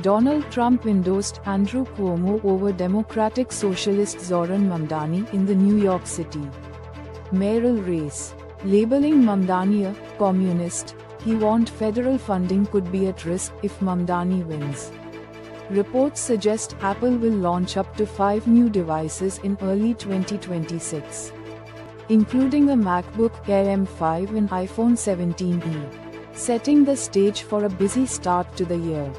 Donald Trump endorsed Andrew Cuomo over Democratic Socialist Zoran Mamdani in the New York City mayoral race. Labeling Mamdani a communist, he warned federal funding could be at risk if Mamdani wins. Reports suggest Apple will launch up to 5 new devices in early 2026, including a MacBook Air M5 and iPhone 17e, setting the stage for a busy start to the year.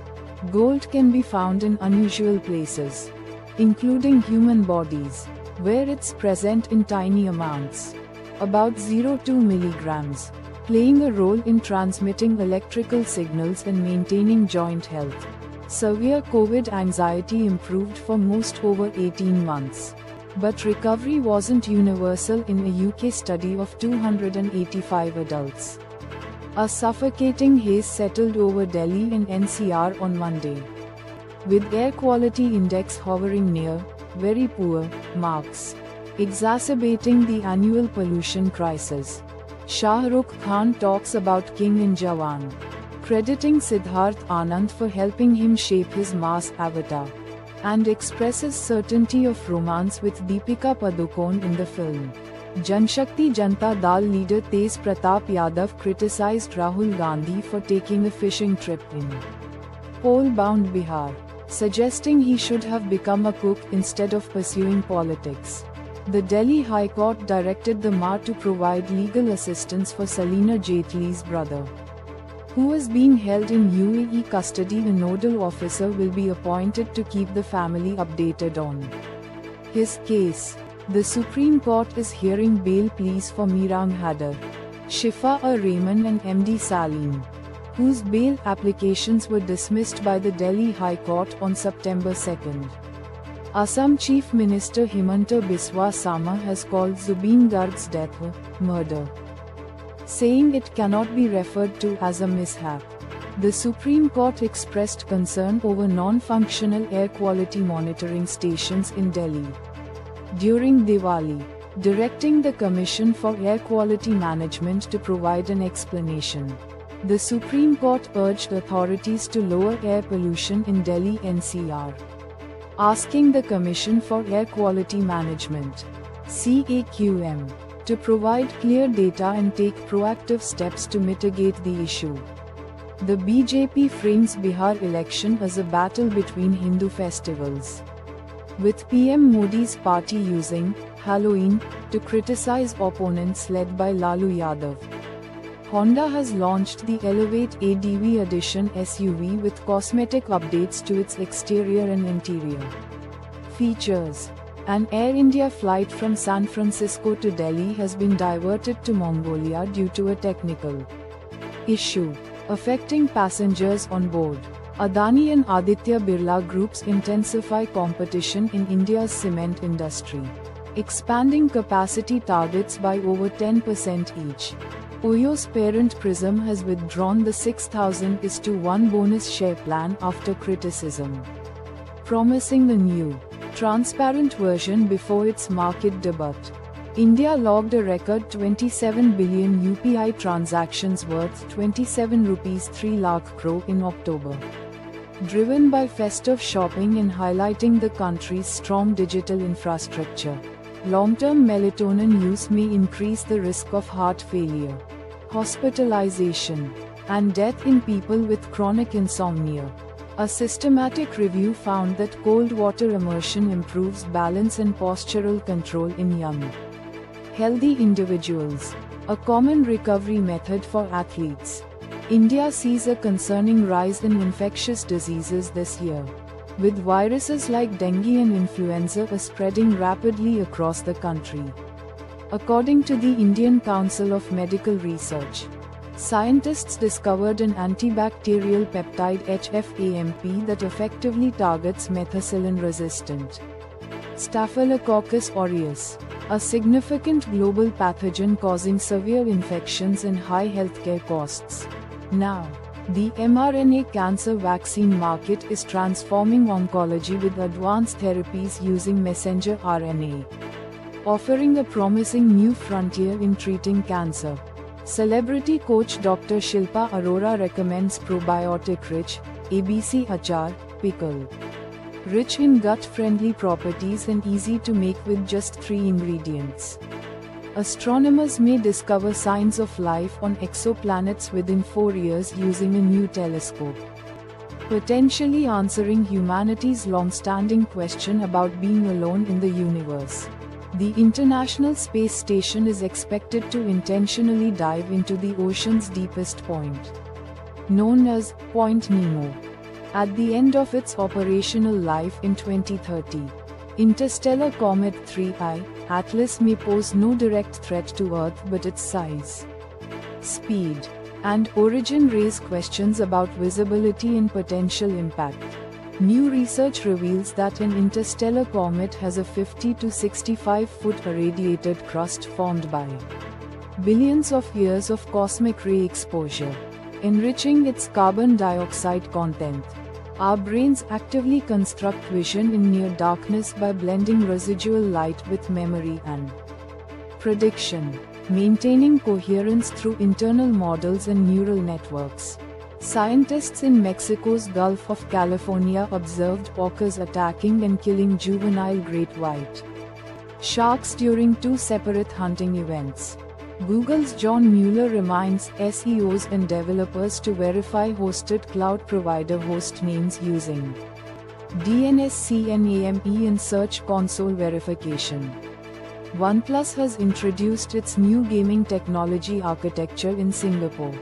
Gold can be found in unusual places, including human bodies, where it's present in tiny amounts, about 0.2 milligrams, playing a role in transmitting electrical signals and maintaining joint health. Severe COVID anxiety improved for most over 18 months. But recovery wasn't universal in a UK study of 285 adults. A suffocating haze settled over Delhi and NCR on Monday, with air quality index hovering near very poor marks, exacerbating the annual pollution crisis. Shah Rukh Khan talks about King in Jawan, crediting Siddharth Anand for helping him shape his mass avatar, and expresses certainty of romance with Deepika Padukone in the film. Janshakti Janata Dal leader Tej Pratap Yadav criticized Rahul Gandhi for taking a fishing trip in coal-bound Bihar, suggesting he should have become a cook instead of pursuing politics. The Delhi High Court directed the MA to provide legal assistance for Salina Jaitley's brother, who is being held in UAE custody. A nodal officer will be appointed to keep the family updated on his case. The Supreme Court is hearing bail pleas for Mirang Hadar, Shifa Rahman and MD Salim, whose bail applications were dismissed by the Delhi High Court on September 2. Assam Chief Minister Himanta Biswa Sama has called Zubeen Garg's death a murder, saying it cannot be referred to as a mishap. The Supreme Court expressed concern over non-functional air quality monitoring stations in Delhi during Diwali, directing the Commission for Air Quality Management to provide an explanation. The Supreme Court urged authorities to lower air pollution in Delhi NCR, asking the Commission for Air Quality Management (CAQM) to provide clear data and take proactive steps to mitigate the issue. The BJP frames Bihar election as a battle between Hindu festivals, with PM Modi's party using Halloween to criticize opponents led by Lalu Yadav. Honda has launched the Elevate ADV Edition SUV with cosmetic updates to its exterior and interior features. An Air India flight from San Francisco to Delhi has been diverted to Mongolia due to a technical issue affecting passengers on board. Adani and Aditya Birla Groups intensify competition in India's cement industry, expanding capacity targets by over 10% each. Oyo's parent Prism has withdrawn the 6,000:1 bonus share plan after criticism, promising the new, transparent version before its market debut. India logged a record 27 billion UPI transactions worth 27 rupees 3 lakh crore in October, driven by festive shopping and highlighting the country's strong digital infrastructure. Long-term melatonin use may increase the risk of heart failure, hospitalization, and death in people with chronic insomnia. A systematic review found that cold water immersion improves balance and postural control in young, healthy individuals, a common recovery method for athletes. India sees a concerning rise in infectious diseases this year, with viruses like dengue and influenza spreading rapidly across the country. According to the Indian Council of Medical Research, scientists discovered an antibacterial peptide HFAMP that effectively targets methicillin-resistant Staphylococcus aureus, a significant global pathogen causing severe infections and high healthcare costs. Now, the mRNA cancer vaccine market is transforming oncology with advanced therapies using messenger RNA, offering a promising new frontier in treating cancer. Celebrity coach Dr. Shilpa Arora recommends probiotic-rich ABC achar pickle. Rich in gut-friendly properties and easy to make with just 3 ingredients. Astronomers may discover signs of life on exoplanets within 4 years using a new telescope, potentially answering humanity's long-standing question about being alone in the universe. The International Space Station is expected to intentionally dive into the ocean's deepest point, known as Point Nemo, at the end of its operational life in 2030. Interstellar Comet 3I, Atlas may pose no direct threat to Earth, but its size, speed, and origin raise questions about visibility and potential impact. New research reveals that an interstellar comet has a 50 to 65-foot irradiated crust formed by billions of years of cosmic ray exposure, enriching its carbon dioxide content. Our brains actively construct vision in near darkness by blending residual light with memory and prediction, maintaining coherence through internal models and neural networks. Scientists in Mexico's Gulf of California observed orcas attacking and killing juvenile great white sharks during 2 separate hunting events. Google's John Mueller reminds SEOs and developers to verify hosted cloud provider host names using DNS-CNAME and Search Console verification. OnePlus has introduced its new gaming technology architecture in Singapore,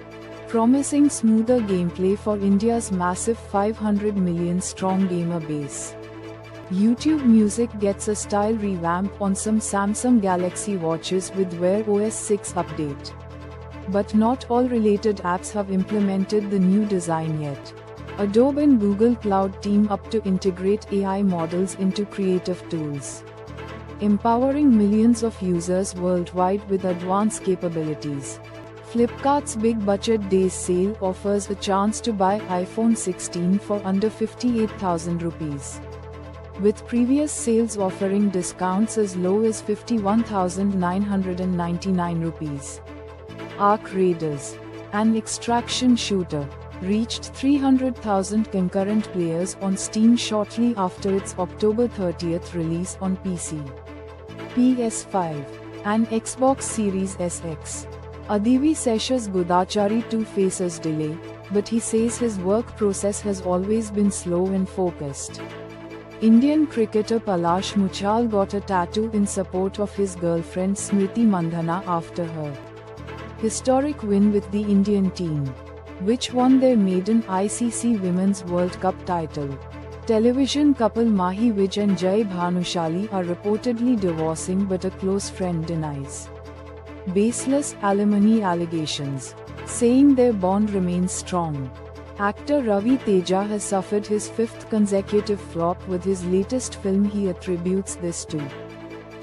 promising smoother gameplay for India's massive 500 million strong gamer base. YouTube Music gets a style revamp on some Samsung Galaxy watches with Wear OS 6 update. But not all related apps have implemented the new design yet. Adobe and Google Cloud team up to integrate AI models into creative tools, empowering millions of users worldwide with advanced capabilities. Flipkart's Big Budget Days sale offers a chance to buy iPhone 16 for under 58,000 rupees, with previous sales offering discounts as low as 51,999 rupees. Ark Raiders, an extraction shooter, reached 300,000 concurrent players on Steam shortly after its October 30th release on PC, PS5, and Xbox Series SX. Adivi Seshas Godachari too faces delay, but he says his work process has always been slow and focused. Indian cricketer Palash Muchal got a tattoo in support of his girlfriend Smriti Mandhana after her historic win with the Indian team, which won their maiden ICC Women's World Cup title. Television couple Mahi Vij and Jai Bhanushali are reportedly divorcing, but a close friend denies baseless alimony allegations, saying their bond remains strong. Actor Ravi Teja has suffered his 5th consecutive flop with his latest film. He attributes this to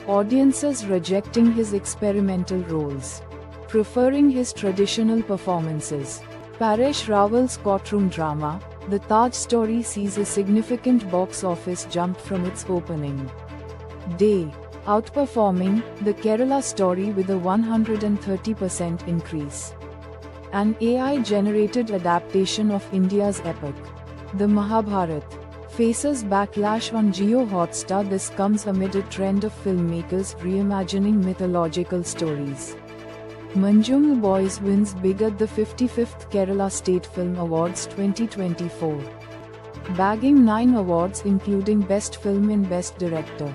audiences rejecting his experimental roles, preferring his traditional performances. Paresh Rawal's courtroom drama, The Taj Story, sees a significant box office jump from its opening day, outperforming The Kerala Story with a 130% increase. An AI-generated adaptation of India's epic, the Mahabharata, faces backlash on Jio Hotstar. This comes amid a trend of filmmakers reimagining mythological stories. Manjumal Boys wins big at the 55th Kerala State Film Awards 2024, bagging 9 awards including Best Film and Best Director,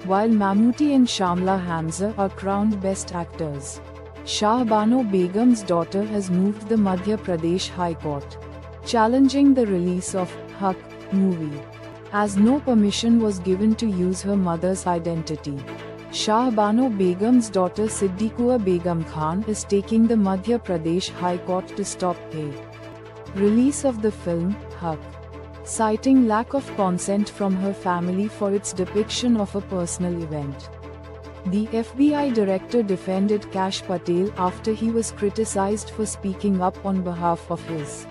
while Mammootty and Shamla Hamza are crowned Best Actors. Shahbano Begum's daughter has moved the Madhya Pradesh High Court, challenging the release of Haq movie, as no permission was given to use her mother's identity. Shahbano Begum's daughter Siddiqua Begum Khan is taking the Madhya Pradesh High Court to stop a release of the film, Haq, citing lack of consent from her family for its depiction of a personal event. The FBI director defended Kash Patel after he was criticized for speaking up on behalf of his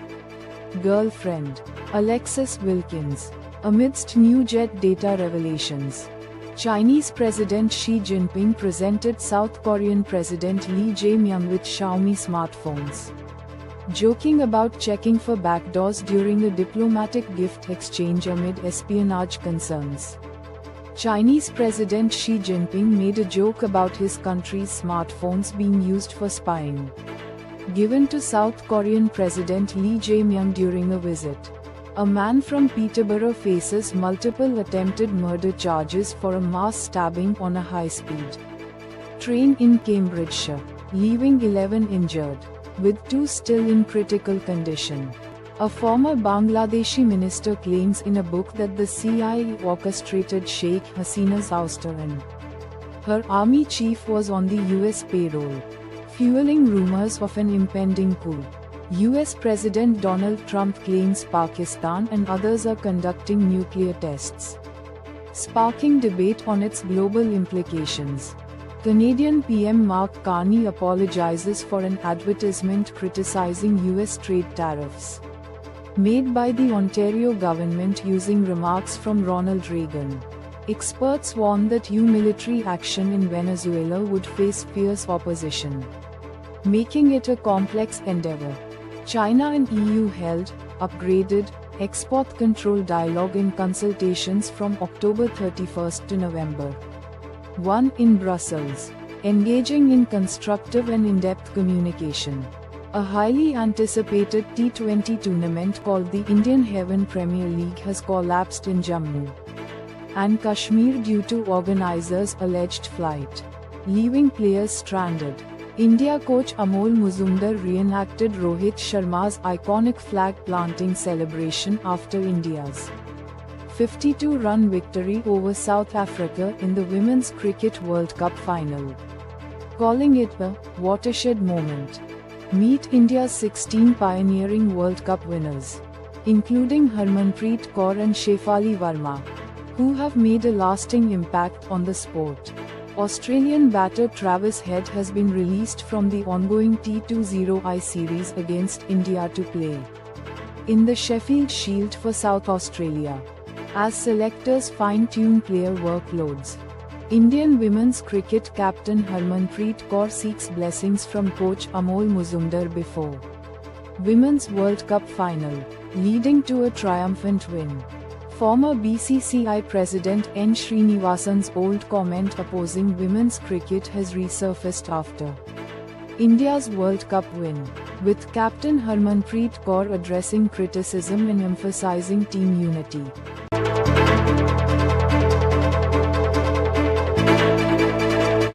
girlfriend, Alexis Wilkins, amidst new jet data revelations. Chinese President Xi Jinping presented South Korean President Lee Jae-myung with Xiaomi smartphones, joking about checking for backdoors during a diplomatic gift exchange amid espionage concerns. Chinese President Xi Jinping made a joke about his country's smartphones being used for spying, given to South Korean President Lee Jae-myung during a visit. A man from Peterborough faces multiple attempted murder charges for a mass stabbing on a high-speed train in Cambridgeshire, leaving 11 injured, with 2 still in critical condition. A former Bangladeshi minister claims in a book that the CIA orchestrated Sheikh Hasina's ouster and her army chief was on the US payroll, fueling rumors of an impending coup. US President Donald Trump claims Pakistan and others are conducting nuclear tests, sparking debate on its global implications. Canadian PM Mark Carney apologizes for an advertisement criticizing US trade tariffs made by the Ontario government using remarks from Ronald Reagan. Experts warn that military action in Venezuela would face fierce opposition, making it a complex endeavor. China and EU held, upgraded, export control dialogue in consultations from October 31 to November 1 in Brussels, engaging in constructive and in-depth communication. A highly anticipated T20 tournament called the Indian Heaven Premier League has collapsed in Jammu and Kashmir due to organizers' alleged flight, leaving players stranded. India coach Amol Muzumdar reenacted Rohit Sharma's iconic flag-planting celebration after India's 52-run victory over South Africa in the Women's Cricket World Cup final, calling it a watershed moment. Meet India's 16 pioneering World Cup winners, including Harmanpreet Kaur and Shefali Verma, who have made a lasting impact on the sport. Australian batter Travis Head has been released from the ongoing T20I series against India to play in the Sheffield Shield for South Australia, as selectors fine-tune player workloads. Indian women's cricket captain Harmanpreet Kaur seeks blessings from coach Amol Muzumdar before Women's World Cup final, leading to a triumphant win. Former BCCI President N. Srinivasan's old comment opposing women's cricket has resurfaced after India's World Cup win, with captain Harmanpreet Kaur addressing criticism and emphasizing team unity.